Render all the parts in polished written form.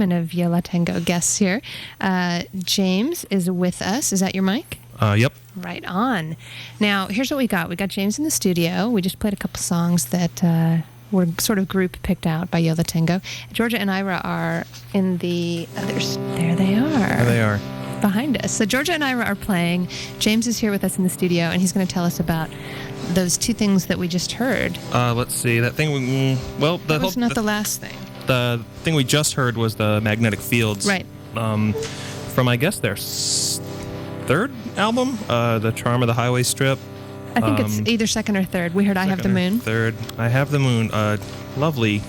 of Yo La Tengo guests here. James is with us. Is that your mic? Yep. Right on. Now, here's what we got. We got James in the studio. We just played a couple songs that were sort of group picked out by Yo La Tengo. Georgia and Ira are in the others. There they are. There they are. Behind us. So Georgia and Ira are playing. James is here with us in the studio, and he's going to tell us about those two things that we just heard. Let's see. That thing that was not the last thing. The thing we just heard was the magnetic fields. Right. From, I guess, their third album, The Charm of the Highway Strip. I think it's either second or third. We heard I Have the Moon. Third. I Have the Moon. A lovely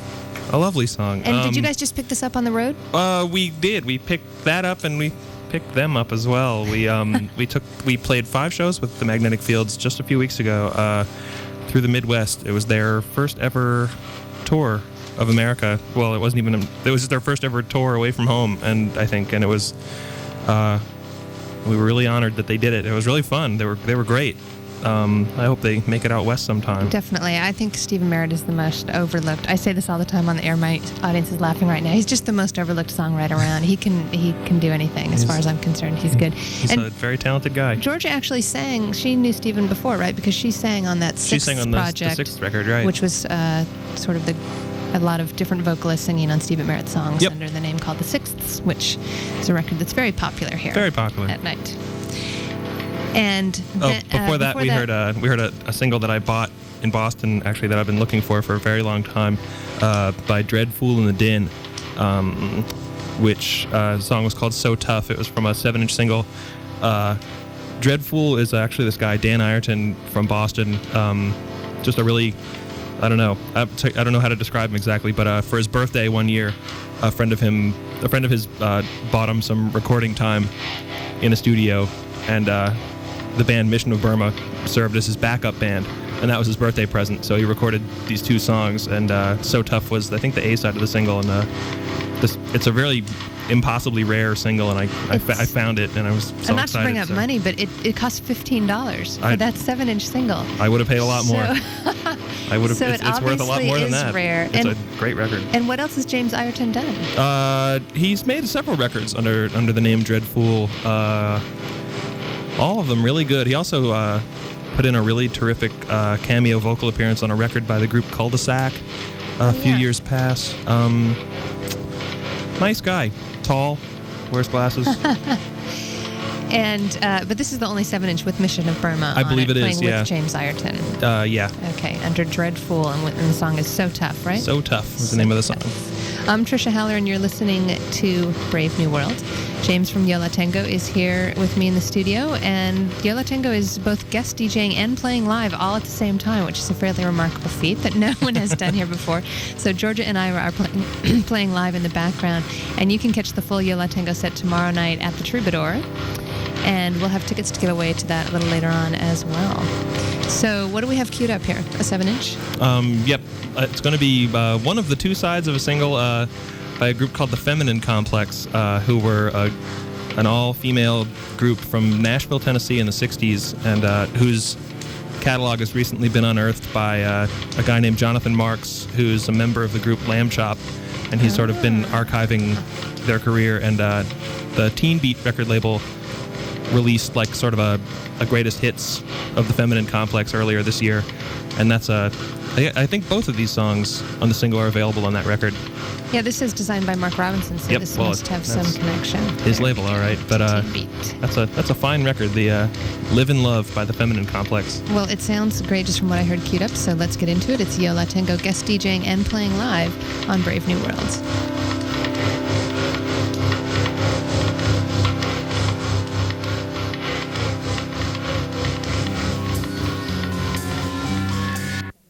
song. And did you guys just pick this up on the road? We did. We picked that up and we picked them up as well. We played 5 shows with the Magnetic Fields just a few weeks ago through the Midwest. It was their first ever tour of America. Well, it was just their first ever tour away from home, and it was we were really honored that they did it. It was really fun. They were great. I hope they make it out west sometime. Definitely. I think Stephen Merritt is the most overlooked. I say this all the time on the air. My audience is laughing right now. He's just the most overlooked songwriter around. He can do anything as far as I'm concerned. He's good. He's a very talented guy. Georgia actually sang. She knew Stephen before, right? Because she sang on that Sixth project. The 6th record, right? Which was sort of a lot of different vocalists singing on Stephen Merritt songs under the name called The Sixths, which is a record that's very popular here. Very popular. At night. And before that, we heard a single that I bought in Boston, actually, that I've been looking for a very long time, by Dreadful and the Din, which the song was called So Tough. It was from a 7-inch single. Dreadful is actually this guy, Dan Ireton from Boston. Just a really, I don't know how to describe him exactly, but for his birthday one year, a friend of his bought him some recording time in a studio, and the band Mission of Burma served as his backup band, and that was his birthday present. So he recorded these 2 songs, and So Tough was, I think, the A side of the single, and it's a really impossibly rare single, and I found it, and I was so excited. And not to bring up money, but it cost $15 for that 7-inch single. I would have paid a lot more. I would have. So it's worth a lot more than that. Rare. It's a great record. And what else has James Ireton done? He's made several records under the name Dreadful. All of them really good. He also put in a really terrific cameo vocal appearance on a record by the group Cul-de-Sac a few years past. Nice guy. Tall. Wears glasses. And but this is the only 7-inch with Mission of Burma. I believe it is. Playing with James Ireton. Yeah. Okay. Under Dreadful, and the song is So Tough, right? So Tough was the name of the song. I'm Trisha Haller, and you're listening to Brave New World. James from Yo La Tengo is here with me in the studio, and Yo La Tengo is both guest DJing and playing live all at the same time, which is a fairly remarkable feat that no one has done here before. So Georgia and I are playing live in the background, and you can catch the full Yo La Tengo set tomorrow night at the Troubadour, and we'll have tickets to give away to that a little later on as well. So what do we have queued up here? A 7-inch? Yep. It's going to be one of the 2 sides of a single by a group called the Feminine Complex, who were an all-female group from Nashville, Tennessee in the 60s, and whose catalog has recently been unearthed by a guy named Jonathan Marks, who's a member of the group Lamb Chop, and he's sort of been archiving their career, and the Teen Beat record label released like sort of a greatest hits of the Feminine Complex earlier this year, and that's I think both of these songs on the single are available on that record. Yeah, this is designed by Mark Robinson, so this must have some connection. His label, all right, but that's a fine record, the Live in Love by the Feminine Complex. Well, it sounds great just from what I heard queued up, so let's get into it. It's Yo La Tengo guest DJing and playing live on Brave New World.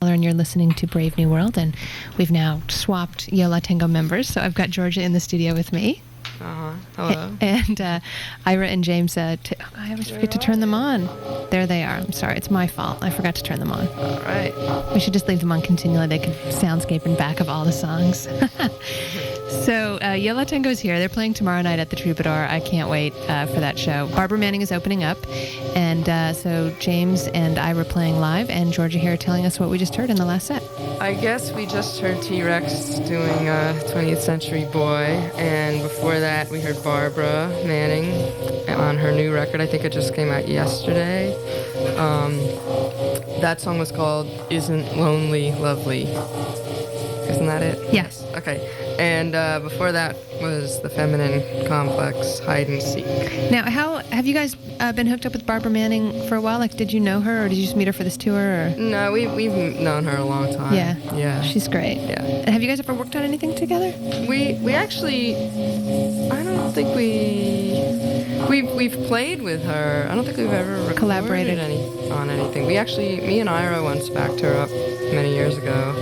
And you're listening to Brave New World, and we've now swapped Yo La Tengo members, so I've got Georgia in the studio with me. Hello. And Ira and James, I always forget to turn them on. There they are. I'm sorry, it's my fault. I forgot to turn them on. All right. We should just leave them on continually. They can soundscape in back of all the songs. So Yo La Tengo's here. They're playing tomorrow night at the Troubadour. I can't wait for that show. Barbara Manning is opening up, and so James and I were playing live, and Georgia here telling us what we just heard in the last set. I guess we just heard T-Rex doing 20th Century Boy, and before that we heard Barbara Manning on her new record. I think it just came out yesterday. That song was called Isn't Lonely Lovely. Isn't that it? Yes. Okay. And before that was the Feminine Complex, Hide and Seek. Now, how have you guys been hooked up with Barbara Manning for a while? Like, did you know her, or did you just meet her for this tour? Or? No, we've known her a long time. Yeah. Yeah. She's great. Yeah. And have you guys ever worked on anything together? We actually, I don't think we've played with her. I don't think we've ever Collaborated on anything. We actually, me and Ira once backed her up many years ago,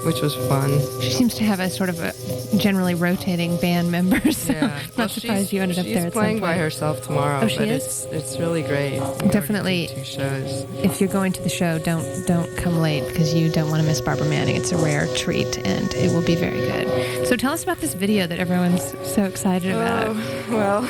which was fun. She seems to have a sort of a generally rotating band member, so Yeah. I'm not surprised you ended up there at some point. She's playing by herself tomorrow. Oh, she but is? It's really great. We Definitely. already did 2 shows. If you're going to the show, don't come late because you don't want to miss Barbara Manning. It's a rare treat, and it will be very good. So tell us about this video that everyone's so excited about. Oh, well.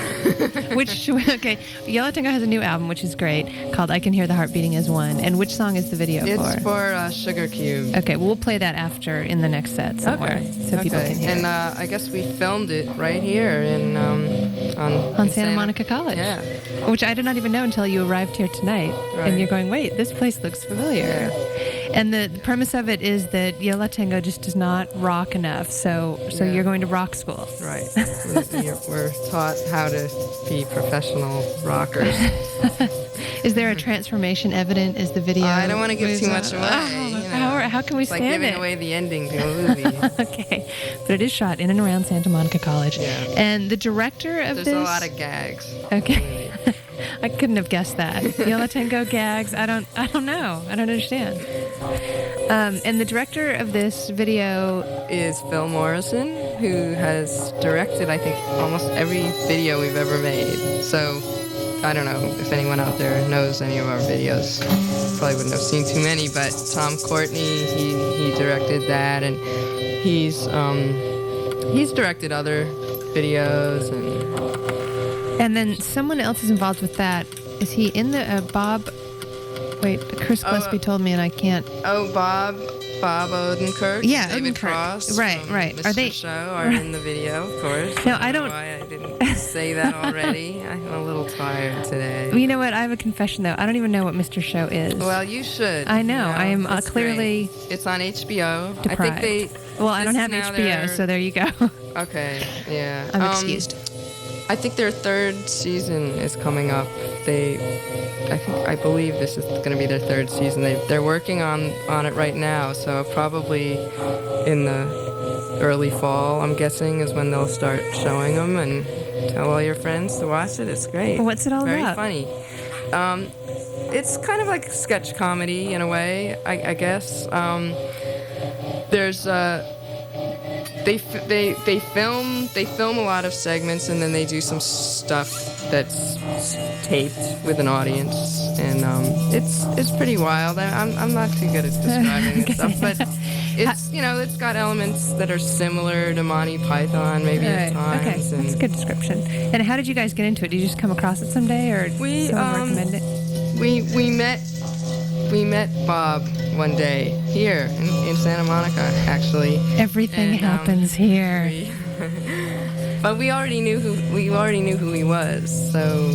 Okay, Yellow Tango has a new album, which is great, called I Can Hear the Heart Beating As One. And which song is the video It's for Sugar Cube. Okay, well, we'll play that after in the next set somewhere, so people can hear And it. I guess we filmed it right here On Santa Monica College. Yeah. Which I did not even know until you arrived here tonight. Right. And you're going, wait, this place looks familiar. Yeah. And the premise of it is that Yola Tango just does not rock enough, so Yeah. you're going to rock school. Right. We're taught how to be professional rockers. Is there a transformation evident as the video? I don't want to give moves too on? much away. Oh, you know. how can we It's like stand giving it? away the ending to a movie. Okay, but it is shot in and around Santa Monica College. Yeah. And the director of There's this... a lot of gags. Okay. I couldn't have guessed that. Yola Tango gags. I don't know. I don't understand. And the director of this video Is Phil Morrison, who has directed, I think, almost every video we've ever made. So, I don't know if anyone out there knows any of our videos. Probably wouldn't have seen too many, but Tom Courtney, he directed that, and he's directed other videos, and then someone else is involved with that. Is he in the Bob? Wait, Chris Gillespie told me, and I can't. Bob Odenkirk, Yeah, David Odenkirk. Cross, Right, from right. Mr. Are they Show are in the video, of course. No, I don't- know why I didn't say that already. I'm a little tired today. You know what? I have a confession though. I don't even know what Mr. Show is. Well, you should. I know. I am it's clearly great. It's on HBO. deprived. I think Well, I don't this have is now HBO, their- so there you go. Okay, yeah. I'm excused. I think their 3rd season is coming up. I believe this is going to be their 3rd season. They're working on it right now, so probably in the early fall, I'm guessing, is when they'll start showing them, and tell all your friends to watch it. It's great. What's it all Very about? funny. It's kind of like sketch comedy in a way, I guess. There's they film a lot of segments, and then they do some stuff that's taped with an audience, and it's pretty wild. I'm not too good at describing this stuff, but it's got elements that are similar to Monty Python maybe at times. Okay, that's a good description. And how did you guys get into it? Did you just come across it someday, or someone recommend it? We met Bob one day here in Santa Monica, actually. Everything happens here. But we already knew who he was. So,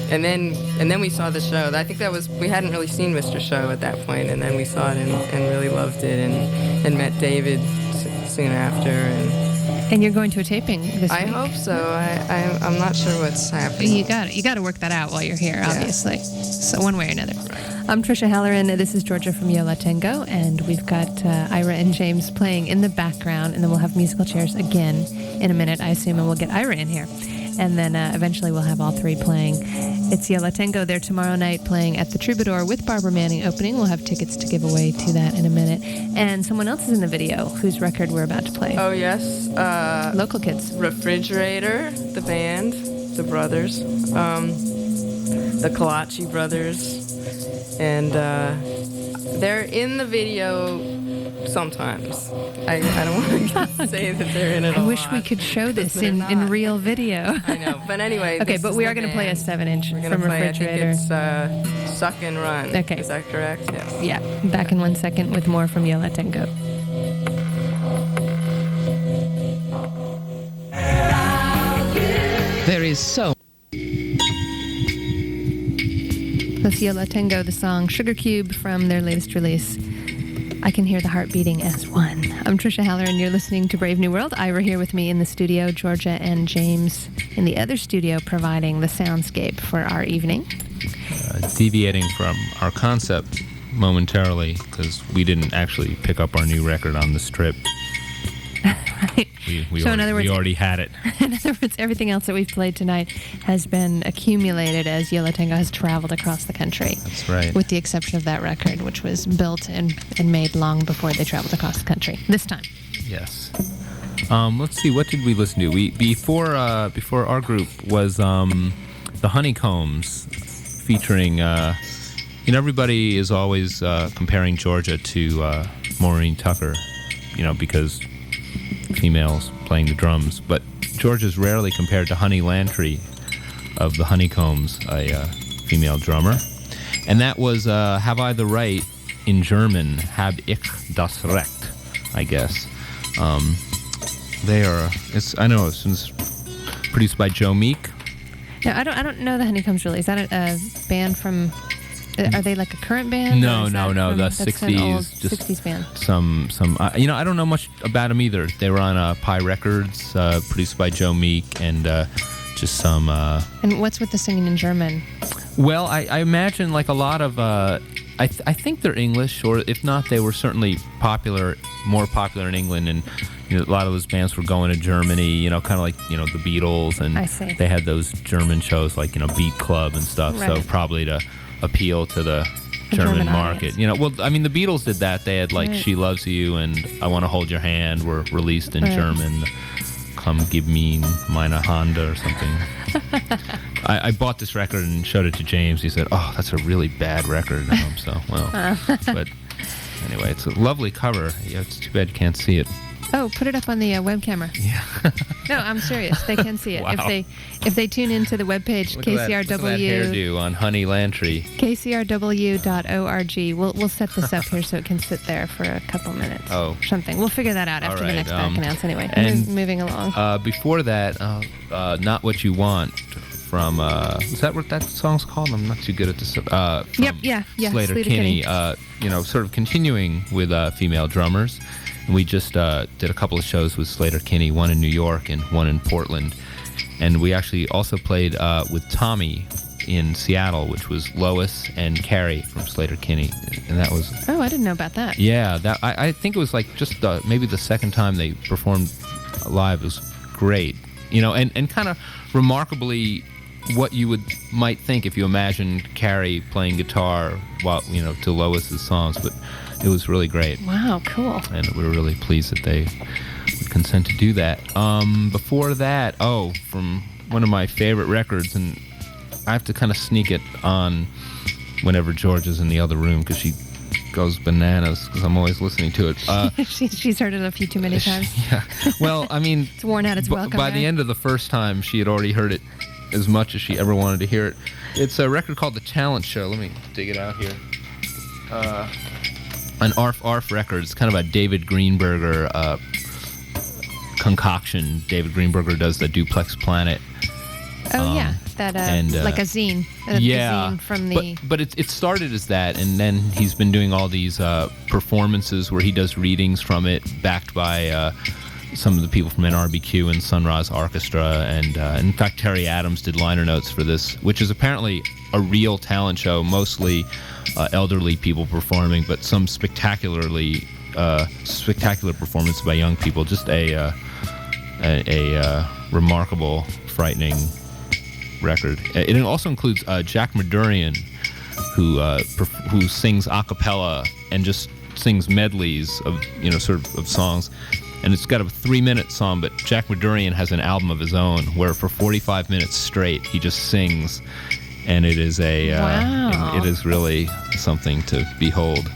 and then we saw the show. I think we hadn't really seen Mr. Show at that point, and then we saw it and really loved it, and met David soon after. And you're going to a taping this week. I hope so. I'm not sure what's happening. You got to work that out while you're here, obviously. So one way or another. I'm Trisha Halloran. This is Georgia from Yola Tango, and we've got Ira and James playing in the background, and then we'll have musical chairs again in a minute, I assume, and we'll get Ira in here. And then eventually we'll have all three playing. It's Yola Tango there tomorrow night playing at the Troubadour with Barbara Manning opening. We'll have tickets to give away to that in a minute. And someone else is in the video whose record we're about to play. Oh, yes. Local kids. Refrigerator, the band, the brothers, the Kalachi brothers. And they're in the video sometimes. I don't want to say that they're in it a lot. I wish we could show this in real video. I know. But anyway. Okay, but we are going to play a 7-inch from Refrigerator. I think it's Suck and Run. Okay. Is that correct? Yes. Yeah, back in 1 second with more from Yola Tengo. There is so. That's Yola Tengo, the song Sugar Cube from their latest release, I Can Hear the Heart Beating as One. I'm Trisha Haller, and you're listening to Brave New World. Ira here with me in the studio, Georgia and James in the other studio providing the soundscape for our evening. Deviating from our concept momentarily, because we didn't actually pick up our new record on the strip. Right. We So in other words, we already had it. In other words, everything else that we've played tonight has been accumulated as Yola Tengo has traveled across the country. That's right. With the exception of that record, which was built and made long before they traveled across the country. This time. Yes. Let's see. What did we listen to? Before our group was the Honeycombs, featuring. Everybody is always comparing Georgia to Maureen Tucker, because females playing the drums, but Georgia's rarely compared to Honey Lantry of the Honeycombs, a female drummer. And that was Have I the Right in German, Hab ich das Recht, I guess. It's produced by Joe Meek. Now, I don't know the Honeycombs really. Is that a band from... Are they like a current band? No. The that's 60s, an old just 60s band. Some. I don't know much about them either. They were on Pi Records, produced by Joe Meek, and just some. And what's with the singing in German? Well, I imagine like a lot of. I think they're English, or if not, they were certainly more popular in England, and a lot of those bands were going to Germany. Kind of like the Beatles, and I see. they had those German shows like Beat Club and stuff. Right. So probably to appeal to the German market. audience. Well, I mean, the Beatles did that. They had like Right. She Loves You and I Want to Hold Your Hand were released in Right. German. Come Give Me Meine Honda or something. I bought this record and showed it to James. He said, "Oh, that's a really bad record." But anyway, it's a lovely cover. Yeah, it's too bad you can't see it. Oh, put it up on the web camera. Yeah. No, I'm serious. They can see it. Wow. If they tune into the webpage, Look at that hairdo on Honey Lantry. KCRW.org. We'll set this up here so it can sit there for a couple minutes. Oh. Something. We'll figure that out after All the right, next back announce anyway. and- Moving along. Before that, Not What You Want from, is that what that song's called? I'm not too good at this. From Yep, yeah, Slater Kinney. Sort of continuing with female drummers. And we just did a couple of shows with Slater Kinney, one in New York and one in Portland. And we actually also played with Tommy in Seattle, which was Lois and Carrie from Slater Kinney. And that was... Oh, I didn't know about that. Yeah, I think it was like just maybe the second time they performed live. It was great. And kind of remarkably what you might think if you imagined Carrie playing guitar while, to Lois's songs. But it was really great. Wow, cool. And we were really pleased that they would consent to do that. Before that, from one of my favorite records, and I have to kind of sneak it on whenever Georgia's in the other room because she goes bananas because I'm always listening to it. She's heard it a few too many times. Yeah. Well, I mean... It's worn out its welcome. By the end of the first time, she had already heard it as much as she ever wanted to hear it. It's a record called The Talent Show. Let me dig it out here. An Arf record. It's kind of a David Greenberger concoction. David Greenberger does the Duplex Planet. Oh, yeah. That, like a zine. Yeah. Zine from the... But it started as that, and then he's been doing all these performances where he does readings from it, backed by some of the people from NRBQ and Sunrise Orchestra. And in fact, Terry Adams did liner notes for this, which is apparently a real talent show, mostly elderly people performing, but some spectacular performance by young people. Just a remarkable, frightening record. It also includes Jack Madurian, who sings a cappella and just sings medleys of of songs. And it's got a 3-minute song, but Jack Madurian has an album of his own where for 45 minutes straight he just sings, and it is Wow. it is really something to behold.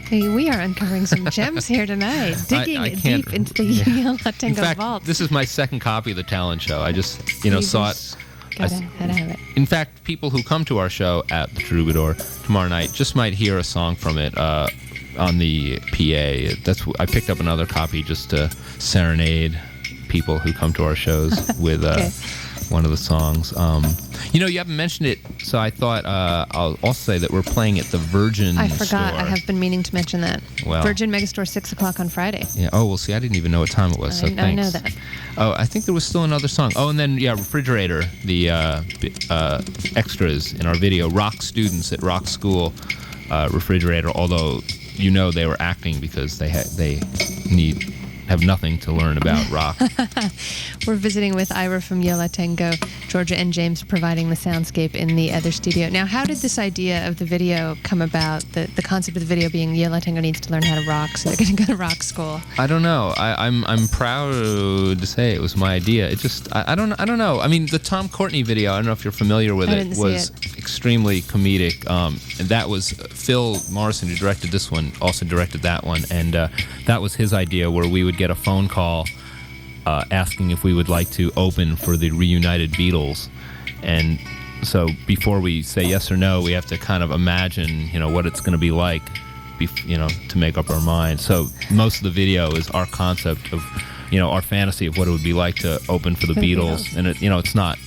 Hey, we are uncovering some gems here tonight, digging I can't- deep into the Yola Tengo In fact, vault. this is my second copy of The Talent Show. I just saw it Gotta have it. In fact, people who come to our show at the Troubadour tomorrow night just might hear a song from it on the PA. I picked up another copy just to serenade people who come to our shows with one of the songs. You haven't mentioned it, so I thought I'll also say that we're playing at the Virgin I forgot. store. I have been meaning to mention that. Well, Virgin Megastore, 6 o'clock on Friday. Yeah. Oh, well, see, I didn't even know what time it was, so thanks. I know that. Oh, I think there was still another song. Oh, and then, Refrigerator, the extras in our video, rock students at rock school, Refrigerator, although they were acting because they have nothing to learn about rock. We're visiting with Ira from Yola Tengo, Georgia, and James providing the soundscape in the other studio. Now, how did this idea of the video come about? The concept of the video being Yola Tengo needs to learn how to rock, so they're going to go to rock school. I don't know. I'm proud to say it was my idea. It just I don't know. I mean, the Tom Courtney video, I don't know if you're familiar with it, was extremely comedic. And that was Phil Morrison, who directed this one, also directed that one, and that was his idea, where we would get a phone call asking if we would like to open for the reunited Beatles. And so before we say yes or no, we have to kind of imagine, what it's going to be like, to make up our mind. So most of the video is our concept of, our fantasy of what it would be like to open for the Beatles. And it's not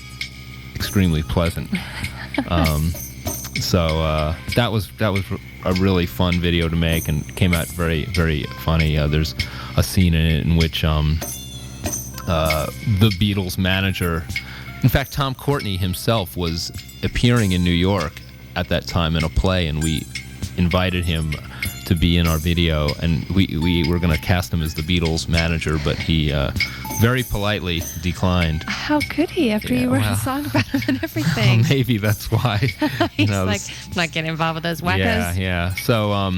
extremely pleasant. So that was a really fun video to make, and came out very, very funny. There's a scene in it in which the Beatles manager, in fact, Tom Courtney himself was appearing in New York at that time in a play, and we invited him to be in our video, and we were going to cast him as the Beatles manager, but he very politely declined. How could he, after you wrote a song about him and everything? Well, maybe that's why. He's like, I'm not getting involved with those wackos. Yeah. So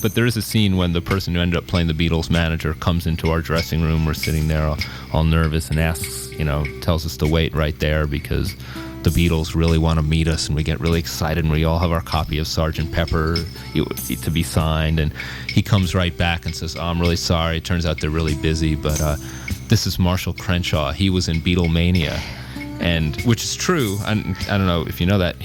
but there is a scene when the person who ended up playing the Beatles manager comes into our dressing room. We're sitting there all nervous, and asks, tells us to wait right there because the Beatles really want to meet us, and we get really excited, and we all have our copy of Sgt. Pepper to be signed, and he comes right back and says, I'm really sorry, it turns out they're really busy, but this is Marshall Crenshaw. He was in Beatlemania, and which is true. I don't know if you know that.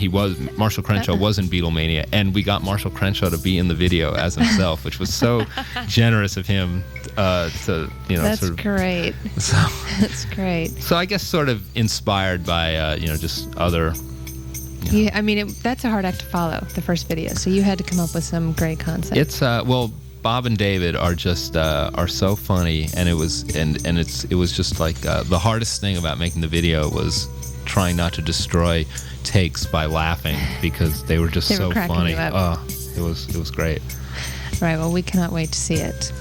Marshall Crenshaw was in Beatlemania, and we got Marshall Crenshaw to be in the video as himself, which was so generous of him to, That's sort of great. So, that's great. So I guess sort of inspired by, just other... Yeah, I mean, that's a hard act to follow, the first video. So you had to come up with some great concepts. It's, Bob and David are just, are so funny, and it was just like, the hardest thing about making the video was trying not to destroy takes by laughing, because they were just so funny. Oh, it was great. Right, well, we cannot wait to see it.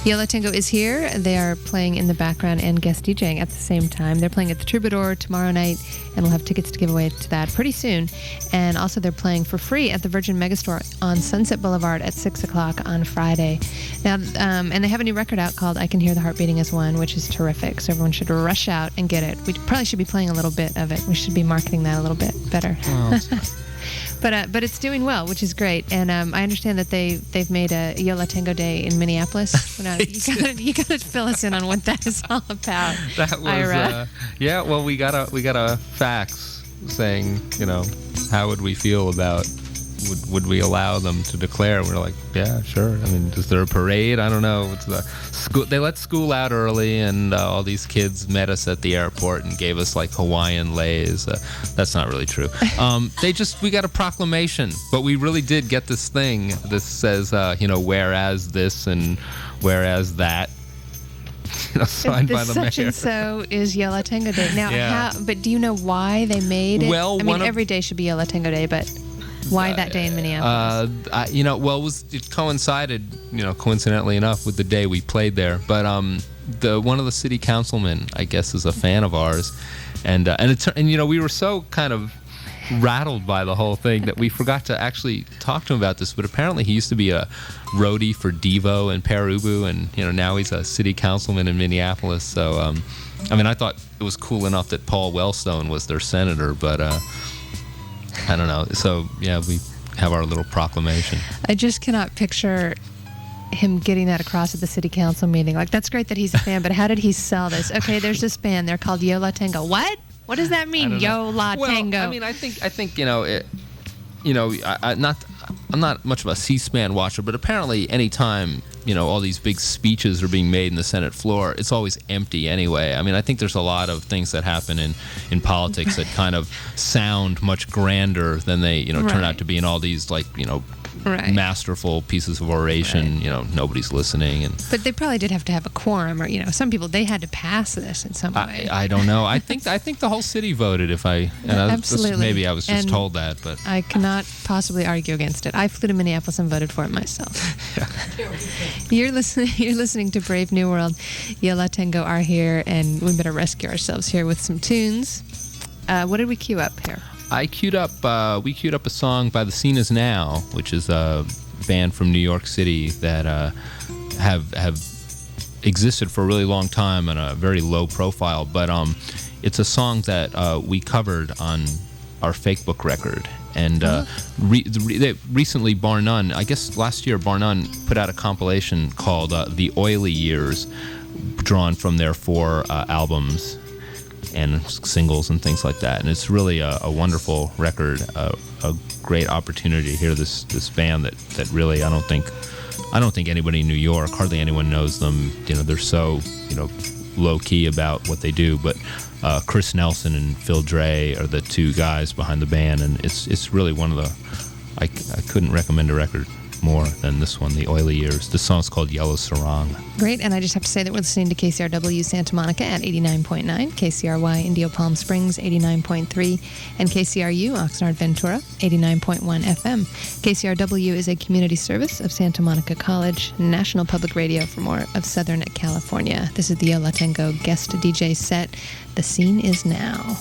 Yola Tengo is here. They are playing in the background and guest DJing at the same time. They're playing at the Troubadour tomorrow night, and we'll have tickets to give away to that pretty soon. And also they're playing for free at the Virgin Megastore on Sunset Boulevard at 6 o'clock on Friday. Now, and they have a new record out called I Can Hear the Heart Beating as One, which is terrific. So everyone should rush out and get it. We probably should be playing a little bit of it. We should be marketing that a little bit better. Well, But it's doing well, which is great. And I understand that they've made a Yola Tengo Day in Minneapolis. You gotta fill us in on what that is all about. That was Ira. Well, we got a fax saying, how would we feel about would we allow them to declare? We're like, yeah, sure. I mean, is there a parade? I don't know. It's the school. They let school out early, and all these kids met us at the airport and gave us like Hawaiian leis. That's not really true. We got a proclamation, but we really did get this thing. This says, whereas this and whereas that. Signed by the mayor. Such and so is Yola Tengo Day. Now, but do you know why they made it? Well, every day should be Yola Tengo Day, but why that day in Minneapolis? It coincided, coincidentally enough, with the day we played there. But one of the city councilmen, I guess, is a fan of ours, and we were so kind of rattled by the whole thing that we forgot to actually talk to him about this. But apparently, he used to be a roadie for Devo and Pere Ubu, and now he's a city councilman in Minneapolis. So, I thought it was cool enough that Paul Wellstone was their senator, but. I don't know. So, yeah, we have our little proclamation. I just cannot picture him getting that across at the city council meeting. Like, that's great that he's a fan, but how did he sell this? Okay, there's this band. They're called Yola Tengo. What? What does that mean, Yo La Well, Tango? I mean, I think I'm not much of a C-SPAN watcher, but apparently anytime, all these big speeches are being made in the Senate floor, it's always empty anyway. I mean, I think there's a lot of things that happen in politics that kind of sound much grander than they, turn out to be in all these, Right. masterful pieces of oration. Nobody's listening. But they probably did have to have a quorum, or some people, they had to pass this in some way. I don't know. I think the whole city voted. Absolutely. Maybe I was just And told that, but I cannot possibly argue against it. I flew to Minneapolis and voted for it myself. You're listening to Brave New World. Yo La Tengo are here, and we better rescue ourselves here with some tunes. What did we queue up here? we queued up a song by The Scene Is Now, which is a band from New York City that have existed for a really long time and a very low profile, but it's a song that we covered on our Fake Book record. And recently, Bar None, I guess last year, Bar None put out a compilation called The Oily Years, drawn from their 4 albums and singles and things like that. And it's really a wonderful record, a great opportunity to hear this band that really I don't think anybody in New York, hardly anyone knows them. They're so low key about what they do, but Chris Nelson and Phil Dre are the 2 guys behind the band, and it's really one of the I couldn't recommend a record more than this one, The Oily Years. This song's called Yellow Sarong. Great, and I just have to say that we're listening to KCRW Santa Monica at 89.9, KCRY Indio Palm Springs 89.3, and KCRU Oxnard Ventura 89.1 FM. KCRW is a community service of Santa Monica College, National Public Radio for more of Southern California. This is the Yo La Tengo guest DJ set. The Scene Is Now.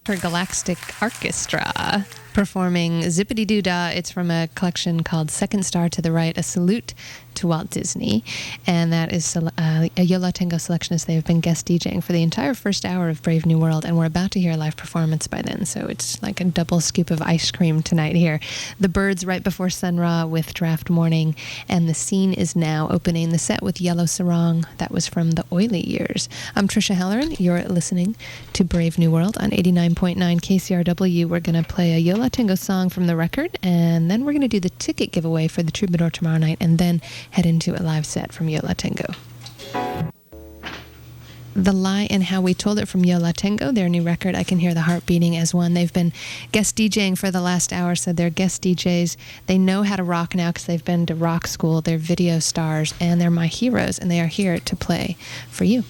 Galactic Orchestra performing Zippity Doo Dah. It's from a collection called Second Star to the Right, a salute to Walt Disney. And that is a Yo La Tengo selection, as they have been guest DJing for the entire first hour of Brave New World. And we're about to hear a live performance by then, so it's like a double scoop of ice cream tonight here. The Birds right before Sun Ra with Draft Morning, and The Scene Is Now opening the set with Yellow Sarong. That was from The Oily Years. I'm Trisha Halloran. You're listening to Brave New World on 89.9 KCRW. We're going to play a Yo La Tengo song from the record, and then we're going to do the ticket giveaway for the Troubadour tomorrow night, and then head into a live set from Yo La Tengo. The Lie and How We Told It from Yo La Tengo, their new record, I Can Hear the Heart Beating as One. They've been guest DJing for the last hour, so they're guest DJs. They know how to rock now because they've been to rock school. They're video stars, and they're my heroes, and they are here to play for you.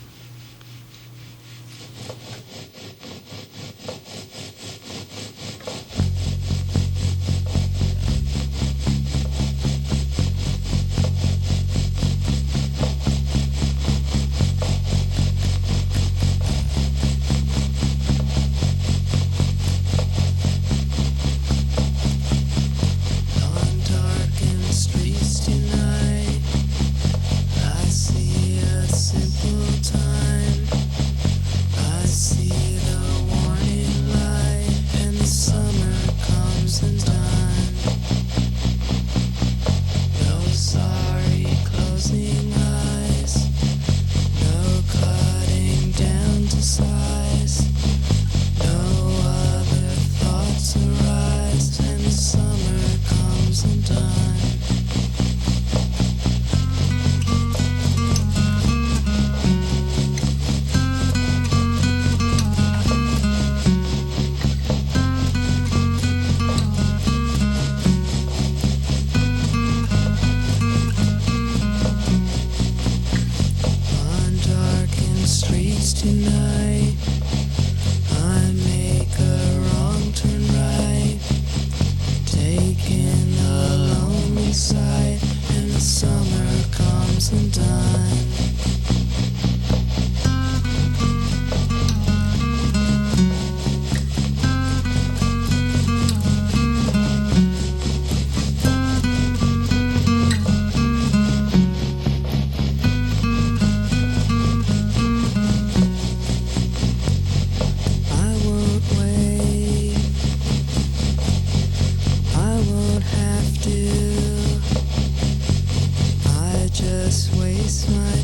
Just waste my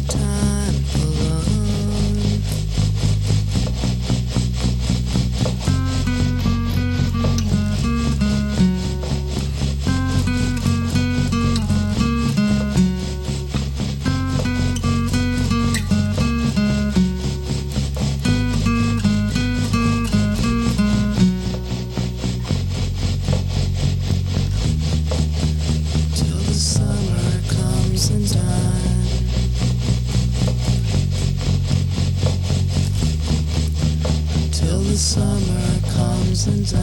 summer comes and dies.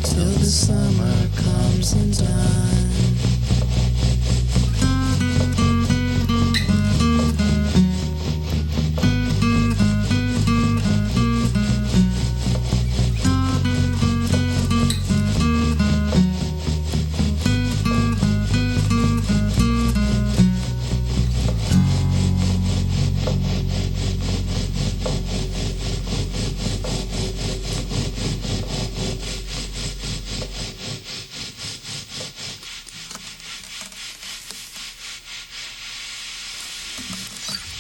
Till the summer comes and dies.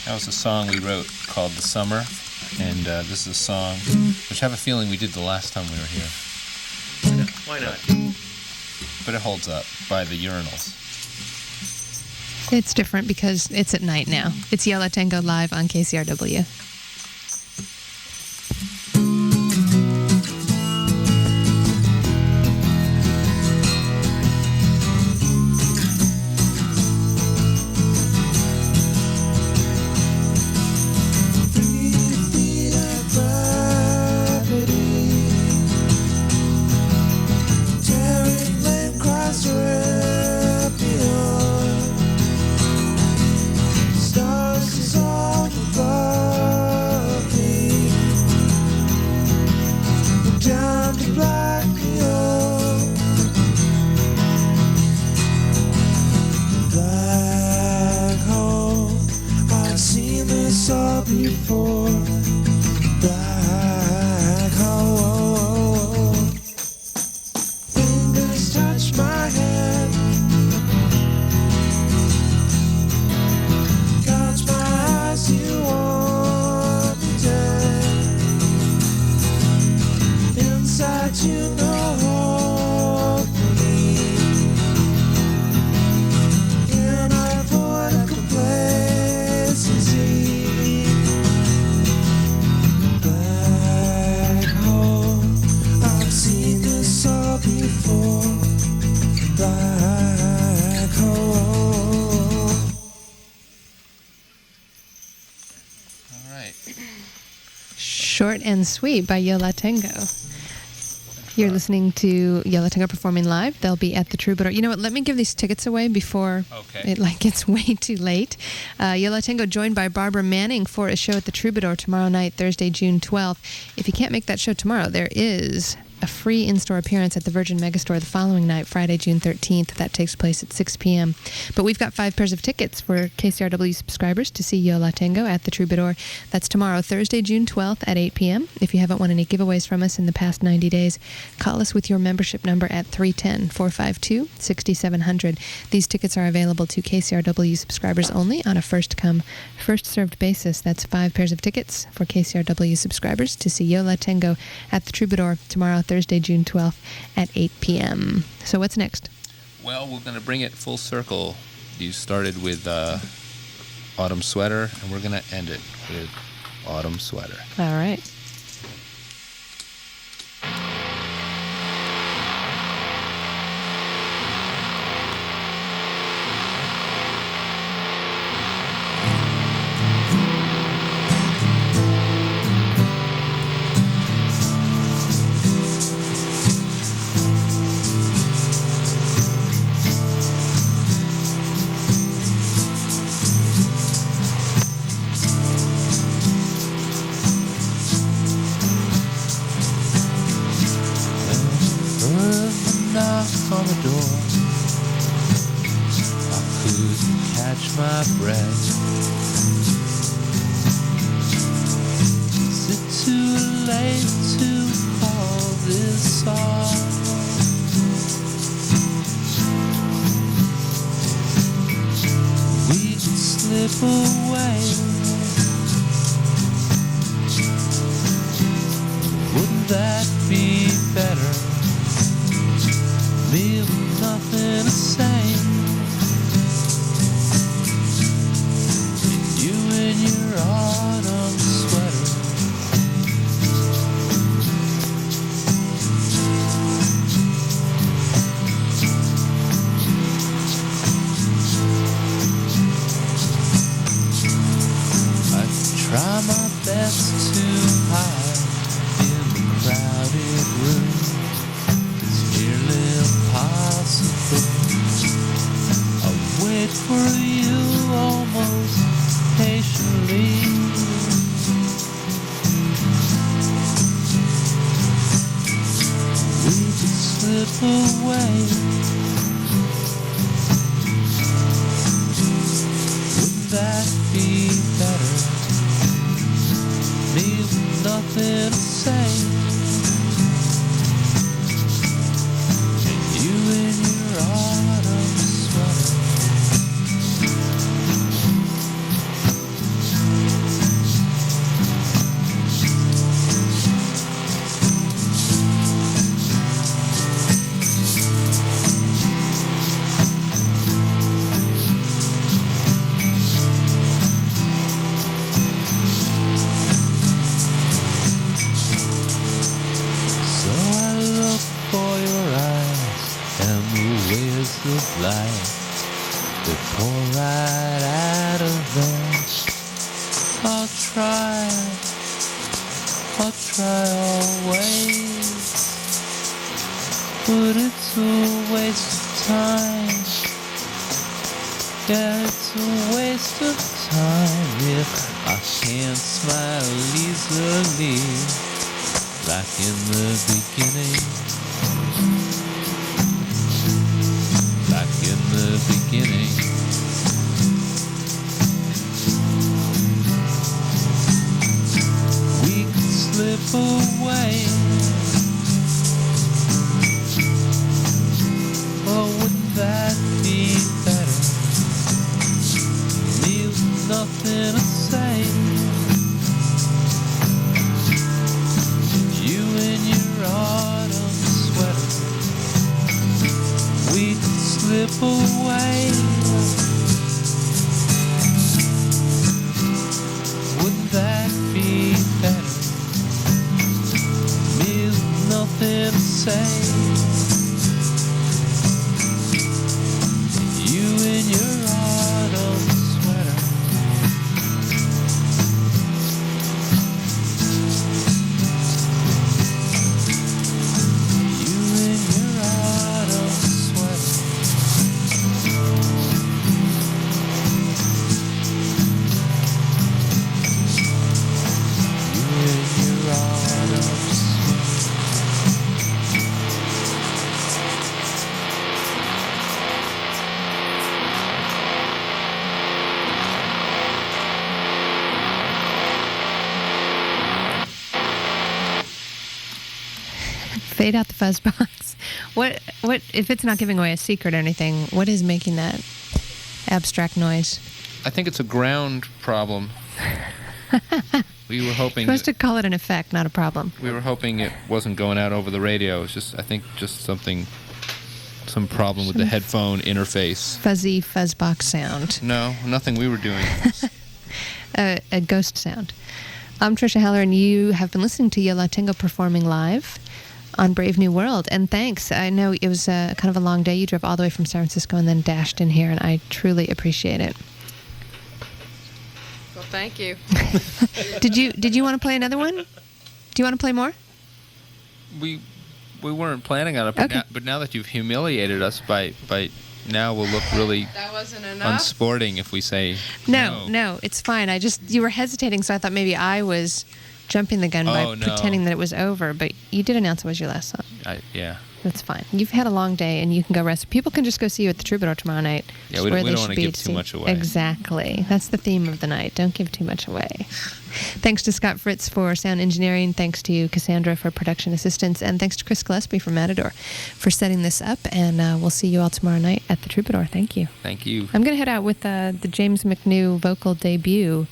That was a song we wrote called The Summer, and this is a song which I have a feeling we did the last time we were here. Why not? But it holds up, by the urinals. It's different because it's at night now. It's Yola Tango live on KCRW. Before black hole, fingers touch my head, catch my eyes, you want me dead. Inside you know hope for me. Can I avoid complacency? Before black hole. All right. Short and Sweet by Yola Tango. You're listening to Yola Tango performing live. They'll be at the Troubadour. You know what? Let me give these tickets away before it gets way too late. Yola Tango joined by Barbara Manning for a show at the Troubadour tomorrow night, Thursday, June 12th. If you can't make that show tomorrow, there is a free in-store appearance at the Virgin Megastore the following night, Friday, June 13th. That takes place at 6 p.m. But we've got 5 pairs of tickets for KCRW subscribers to see Yola Tango at the Troubadour. That's tomorrow, Thursday, June 12th at 8 p.m. If you haven't won any giveaways from us in the past 90 days, call us with your membership number at 310-452-6700. These tickets are available to KCRW subscribers only on a first-come, first-served basis. That's 5 pairs of tickets for KCRW subscribers to see Yola Tango at the Troubadour tomorrow, Thursday, June 12th at 8 p.m. So what's next? Well, we're going to bring it full circle. You started with Autumn Sweater, and we're going to end it with Autumn Sweater. All right. On the door, I couldn't catch my breath. Is it too late to call this off? We could slip away. Wouldn't that be better? Me with nothing to say. You in your autumn sweater. for you almost patiently. We could slip away. Wouldn't that be better? Leave nothing to say. And you in your autumn sweater. For your eyes and the waves of light that pour right out of them. I'll try always, but it's a waste of time. Yeah, it's a waste of time if I can't smile easily like in the beginning. Like in the beginning. We could slip away. Oh, wouldn't that be better? Leave nothing to say. You in your autumn sweater. We could slip away. Wouldn't that be better? With nothing to say. You in your autumn sweater. You in your autumn sweater. You in your autumn Fade out the fuzz box. What if it's not giving away a secret or anything, what is making that abstract noise? I think it's a ground problem. We were hoping You're supposed to call it an effect, not a problem. we were hoping it wasn't going out over the radio. It's just, I think, just some problem with the headphone interface. Fuzzy fuzz box sound. No, nothing we were doing. A ghost sound. I'm Trisha Heller, and you have been listening to Yola Tengo performing live on Brave New World. And thanks. I know it was kind of a long day. You drove all the way from San Francisco and then dashed in here, and I truly appreciate it. Well, thank you. Did you want to play another one? Do you want to play more? We weren't planning on it, but, Okay. but now that you've humiliated us by now we'll look really That wasn't enough. unsporting if we say No, it's fine. You were hesitating, so I thought maybe I was jumping the gun by Oh, no. pretending that it was over. But you did announce it was your last song. Yeah. That's fine. You've had a long day, and you can go rest. People can just go see you at the Troubadour tomorrow night. Yeah, It's we where don't they wanna should be give to too see. much away. Exactly. That's the theme of the night. Don't give too much away. Thanks to Scott Fritz for sound engineering. Thanks to Cassandra for production assistance. And thanks to Chris Gillespie from Matador for setting this up. And we'll see you all tomorrow night at the Troubadour. Thank you. Thank you. I'm going to head out with the James McNew vocal debut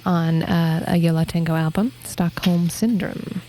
on a Yola Tengo album, Stockholm Syndrome.